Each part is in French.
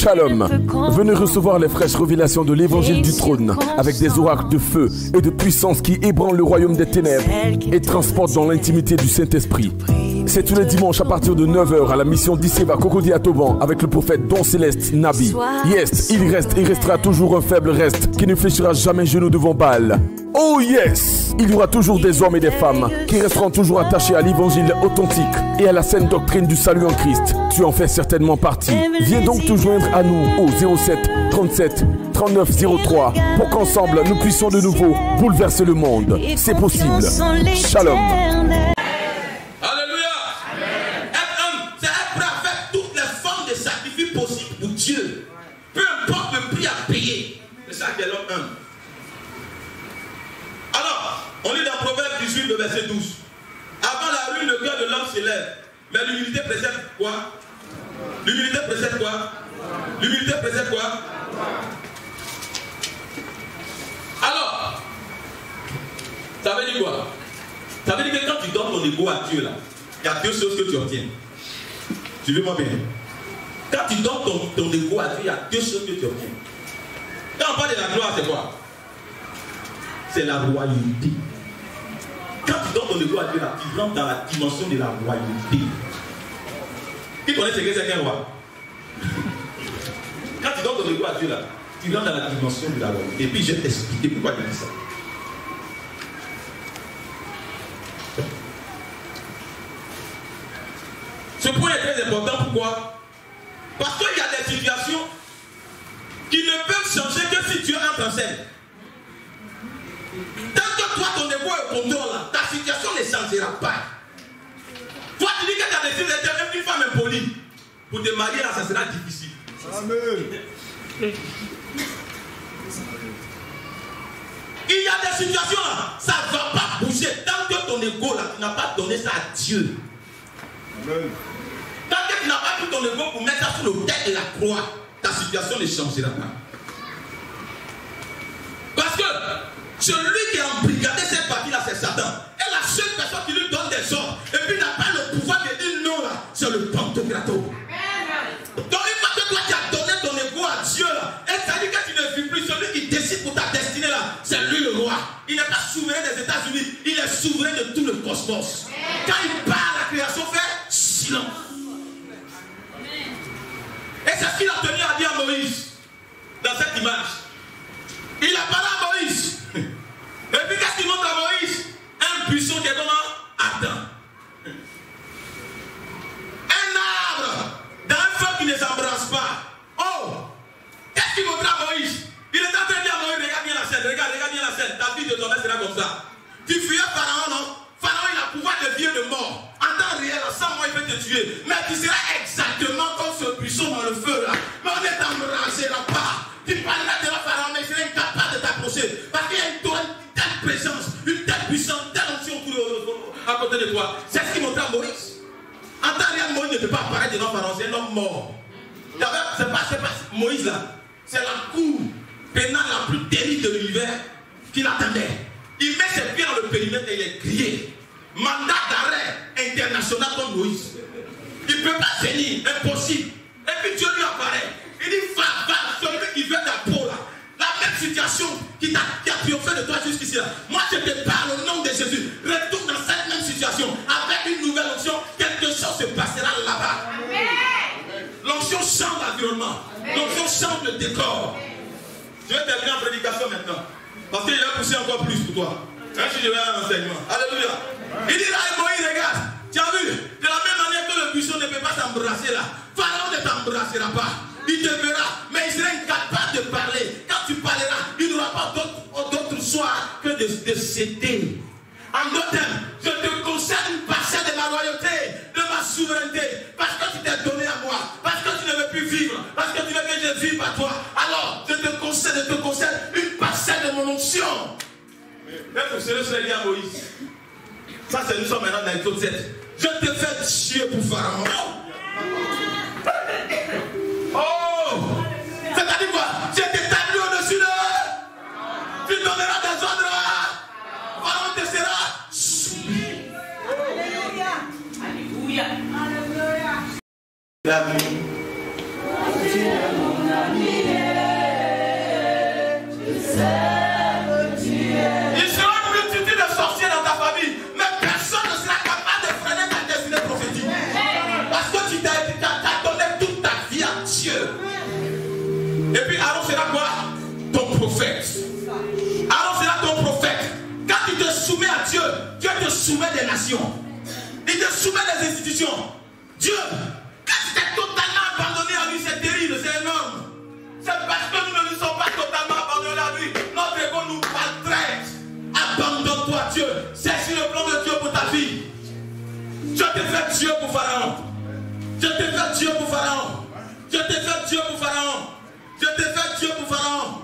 Shalom. Venez recevoir les fraîches révélations de l'évangile du trône avec des oracles de feu et de puissance qui ébranlent le royaume des ténèbres et transportent dans l'intimité du Saint-Esprit. C'est tous les dimanches à partir de 9h à la mission d'Isseva Cocody à Toban avec le prophète Don Céleste Nabi. Yes, il reste et restera toujours un faible reste qui ne fléchira jamais genou devant Baal. Oh yes! Il y aura toujours des hommes et des femmes qui resteront toujours attachés à l'évangile authentique et à la saine doctrine du salut en Christ. Tu en fais certainement partie. Viens donc te joindre à nous au 07 37 39 03 pour qu'ensemble nous puissions de nouveau bouleverser le monde. C'est possible. Shalom. Dieu, peu importe le prix à payer, c'est ça qu'est l'homme humble. Alors, on lit dans Proverbe 18, le verset 12. Avant la ruine, le cœur de l'homme s'élève, mais l'humilité précède quoi? L'humilité précède quoi? L'humilité précède quoi? Alors, ça veut dire quoi? Ça veut dire que quand tu donnes ton ego à Dieu, là, il y a deux choses que tu obtiens. Suivez-moi bien. Quand tu donnes ton ego à Dieu, il y a deux choses que tu obtiens. Quand on parle de la gloire, c'est quoi? C'est la royauté. Quand tu donnes ton ego à Dieu, là, tu rentres dans la dimension de la royauté. Qui connaît ce que c'est qu'un roi? Quand tu donnes ton ego à Dieu, là, tu rentres dans la dimension de la royauté. Et puis je vais t'expliquer pourquoi je dis ça. Ce point est très important. Pourquoi? Parce qu'il y a des situations qui ne peuvent changer que si Dieu entre en scène. Tant que toi, ton ego est au contrôle, là, ta situation ne changera pas. Toi, tu dis que tu as décidé d'être même une femme impolie. Pour te marier, là, ça sera difficile. Amen. Il y a des situations, là, ça ne va pas bouger. Tant que ton ego, là, tu n'as pas donné ça à Dieu. Amen. Tant que tu n'as pas pris ton ego pour mettre ça sur le tête de la croix, ta situation ne changera pas. Parce que celui qui a embrigadé cette partie-là, c'est Satan. Et la seule personne qui lui donne des ordres, et puis n'a pas le pouvoir de dire non, là, c'est le Pantocrator. Donc une fois que toi tu as donné ton ego à Dieu, là, et ça dit que tu ne vis plus, celui qui décide pour ta destinée, là, c'est lui le roi. Il n'est pas souverain des États-Unis, il est souverain de tout le cosmos. Quand il parle, la création fait silence. Et c'est ce qu'il a tenu à dire à Moïse dans cette image. Il a parlé à Moïse. Et puis qu'est-ce qu'il montre à Moïse? Un buisson qui est comment? Ardent. Un arbre dans un feu qui ne s'embrasse pas. Oh! Qu'est-ce qu'il montre à Moïse? Il est en train de dire à Moïse, regarde bien la scène, regarde bien la scène. Ta vie de ton sera comme ça. Tu fuyais Pharaon, non? Pharaon, il a pouvoir de vie et de mort. En temps réel, sans moi, il peut te tuer. Mais tu seras exactement comme ce buisson dans le feu là. Mais on ne t'embrassera pas. Tu parleras de la Pharaon, mais il sera incapable de t'approcher. Parce qu'il y a une telle présence, une telle puissance, telle onction à côté de toi. C'est ce qu'il montrait à Moïse. En temps réel, Moïse ne peut pas apparaître devant Pharaon, c'est un homme mort. C'est pas Moïse là. C'est la cour pénale la plus terrible de l'univers qui l'attendait. Il met ses pieds dans le périmètre et il est grillé. Mandat d'arrêt international comme Moïse. Il ne peut pas venir, impossible. Et puis Dieu lui apparaît. Il dit, va, celui qui veut ta peau là. La même situation qui a triomphé de toi jusqu'ici là. Moi je te parle au nom de Jésus. Retourne dans cette même situation. Avec une nouvelle onction, quelque chose se passera là-bas. L'onction change l'environnement. L'onction change le décor. Je vais terminer en prédication maintenant. Parce qu'il va pousser encore plus pour toi. Je vais à l'enseignement. Alléluia. Il dit là, Moïse, regarde. Tu as vu? De la même manière que le buisson ne peut pas t'embrasser là. Pharaon ne t'embrassera pas. Il te verra, mais il sera incapable de parler. Quand tu parleras, il n'aura pas d'autre choix que de céder. En d'autres termes, je te concède une parcelle de ma royauté, de ma souveraineté, parce que tu t'es donné à moi, parce que tu ne veux plus vivre, parce que tu veux que je vive à toi. Alors, je te concède une parcelle de mon onction. Même pour cela, je l'ai dit à Moïse. Ça, c'est nous sommes maintenant dans l'Exode 7. Je te fais chier pour Pharaon. Oh! C'est-à-dire quoi? Je t'établis au-dessus de. Tu donneras des ordres. Pharaon te sera soumis. Alléluia. Alléluia. Alléluia. soumet des nations. Il te soumet des institutions. Dieu, quand tu t'es totalement abandonné à lui, c'est terrible, c'est énorme. C'est parce que nous ne nous sommes pas totalement abandonnés à lui. Notre ego nous maltraite. Abandonne-toi, Dieu. C'est sur le plan de Dieu pour ta vie. Je te fais Dieu pour Pharaon. Je te fais Dieu pour Pharaon. Je te fais Dieu pour Pharaon. Je te fais Dieu pour Pharaon.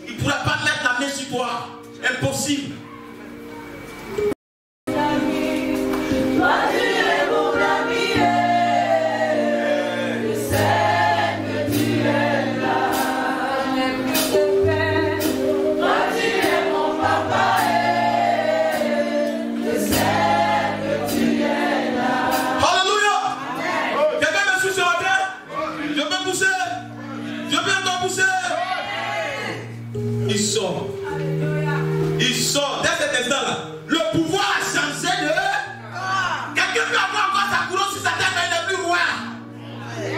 Il ne pourra pas mettre la main sur toi. Impossible. Il sort dès cet instant-là. Le pouvoir a changé de. Quelqu'un peut avoir encore sa couronne sur sa tête, mais il n'est plus roi.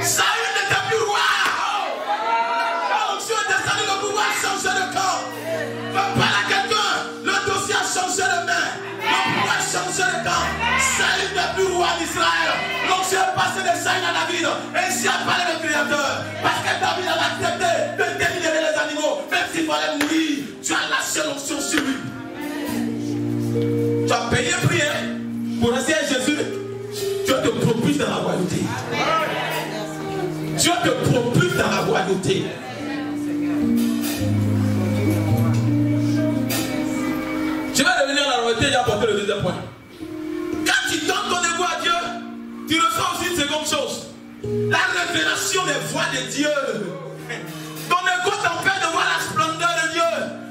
Saül n'était plus roi. Quand Dieu est descendu, le pouvoir a changé de corps. Fais parler à quelqu'un. Le dossier a changé de main. Le pouvoir a changé de corps. Saül n'est plus roi d'Israël. Donc Dieu est passé de Saül à David. Et ici a parlé le Créateur. Parce que David a accepté de délivrer les animaux. Même s'il fallait mourir. Tu as lâché l'onction sur lui. Tu as payé prix pour rester à Jésus. Dieu te propulse dans la royauté. Dieu te propulse dans la royauté. Je vais revenir à la royauté et apporter le deuxième point. Quand tu donnes ton ego à Dieu, tu ressens aussi une seconde chose. La révélation des voies de Dieu. Ton ego t'empêche de voir la splendeur de Dieu.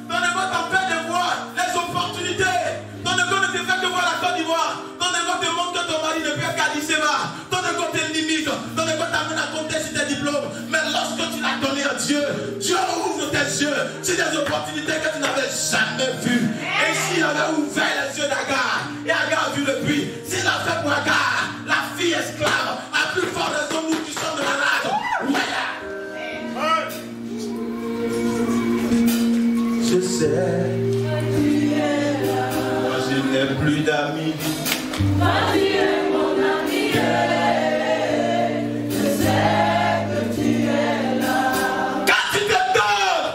Ton ego t'empêche de voir les opportunités. Ton ego ne te fait que voir la Côte d'Ivoire. Ton ego te montre que ton mari ne peut qu'Addis Abeba. Ton ego te limite. Ton ego t'amène à compter sur tes diplômes. Mais lorsque tu l'as donné à Dieu, Dieu ouvre tes yeux sur des opportunités que tu n'avais jamais vues. Et s'il avait ouvert les yeux d'Agar, et Agar a vu le puits, s'il a fait pour Agar, la fille esclave, à plus fort raison, nous qui sommes de la race. Je sais, moi je n'ai plus d'amis. Tu es mon ami, je sais que tu es là. Quand tu te donnes,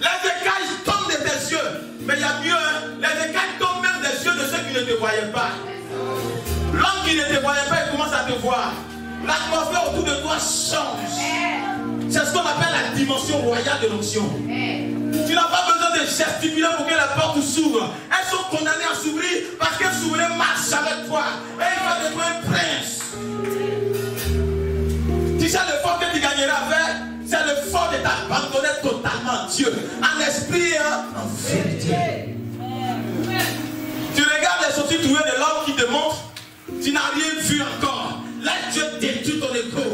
les écailles tombent de tes yeux. Mais il y a mieux, hein? Les écailles tombent même des yeux de ceux qui ne te voyaient pas. L'homme qui ne te voyait pas, il commence à te voir. L'atmosphère autour de toi change. C'est ce qu'on appelle la dimension royale de l'onction. Tu n'as pas besoin de gesticuler pour que la porte s'ouvre. Elles sont condamnées à s'ouvrir parce qu'elles s'ouvraient marche avec toi. Et il va devenir un prince. Tu sais l'effort que tu gagneras avec, c'est l'effort de t'abandonner totalement à Dieu. En esprit et en vérité. Tu regardes les sorties trouées de l'homme qui te montre, tu n'as rien vu encore. Là, Dieu détruit ton écho.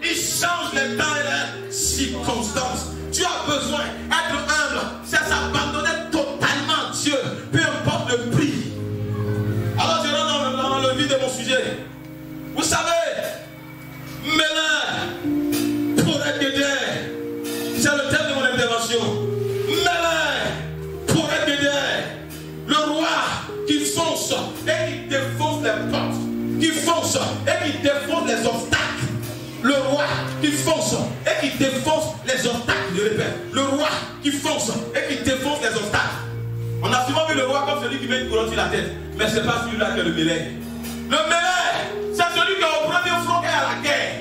Il change les temps et les circonstances. Tu as besoin d'être humble, c'est s'abandonner totalement à Dieu, peu importe le prix. Alors je rentre dans le vif de mon sujet. Vous savez, Mélin pour être aidé, c'est le thème de mon intervention. Mélin pour être aidé, le roi qui fonce et qui défonce les portes, qui fonce et qui défonce les obstacles. Le roi qui fonce et qui défonce les obstacles. Je répète, le roi qui fonce et qui défonce les obstacles. On a souvent vu le roi comme celui qui met une couronne sur la tête. Mais ce n'est pas celui-là qui est le Mélèque. Le Mélèque, c'est celui qui est au premier front qui est à la guerre.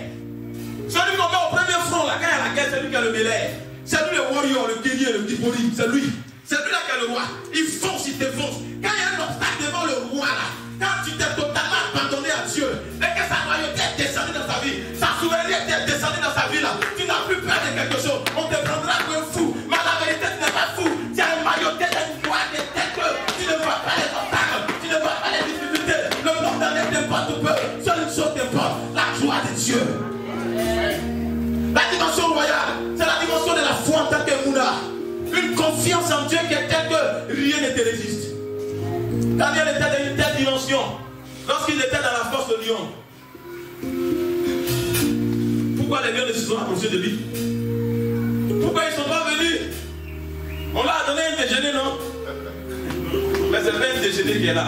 Celui qu'on met au premier front, la guerre à la guerre, c'est lui qui est le Mélèque. C'est lui le warrior, le guerrier, le Dibori. C'est lui. C'est lui là qui est le roi. Il fonce, il défonce. Quand il y a un obstacle devant le roi là, quand tu t'es totalement abandonné à Dieu, et que sa royauté est descendue dans sa vie, sa souveraineté est descendue dans sa vie là, tu n'as plus peur de quelque chose. On te prendra pour un fou. Mais la vérité, tu n'es pas fou. Tu as une maillotée d'une gloire de tête. Tu ne vois pas les obstacles, tu ne vois pas les difficultés. Le monde n'en est pas tout peu. Seule une chose t'importe, la gloire de Dieu. La dimension royale, c'est la dimension de la foi en tant que Mouna. Une confiance en Dieu qui est telle que rien ne te résiste. Daniel était dans une telle dimension lorsqu'il était dans la force de lion. Pourquoi les lions ne se sont approchés de lui? Pourquoi ils ne sont pas venus? On leur a donné un déjeuner, non? Mais c'est pas un déjeuner qui est là.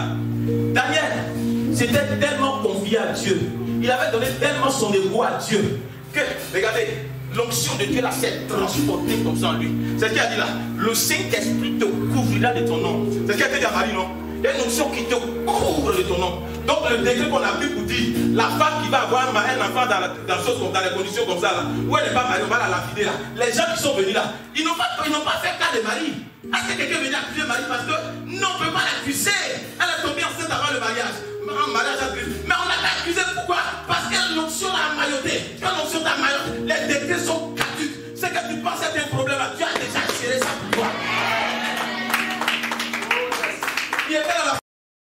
Daniel s'était tellement confié à Dieu. Il avait donné tellement son ego à Dieu que, regardez, l'onction de Dieu là s'est transportée comme ça en lui. C'est ce qu'il a dit là. Le Saint-Esprit te couvrira de ton nom. C'est ce qu'il a dit à Marie, non? Il y a une onction qui te couvre de ton nom. Donc le décret qu'on a pris pour dire, la femme qui va avoir un enfant dans les conditions comme ça, là, où elle n'est pas mariée, on va la lapider là. Les gens qui sont venus là, ils n'ont pas fait cas de Marie. Est-ce que quelqu'un vient accuser Marie parce que non, on ne peut pas l'accuser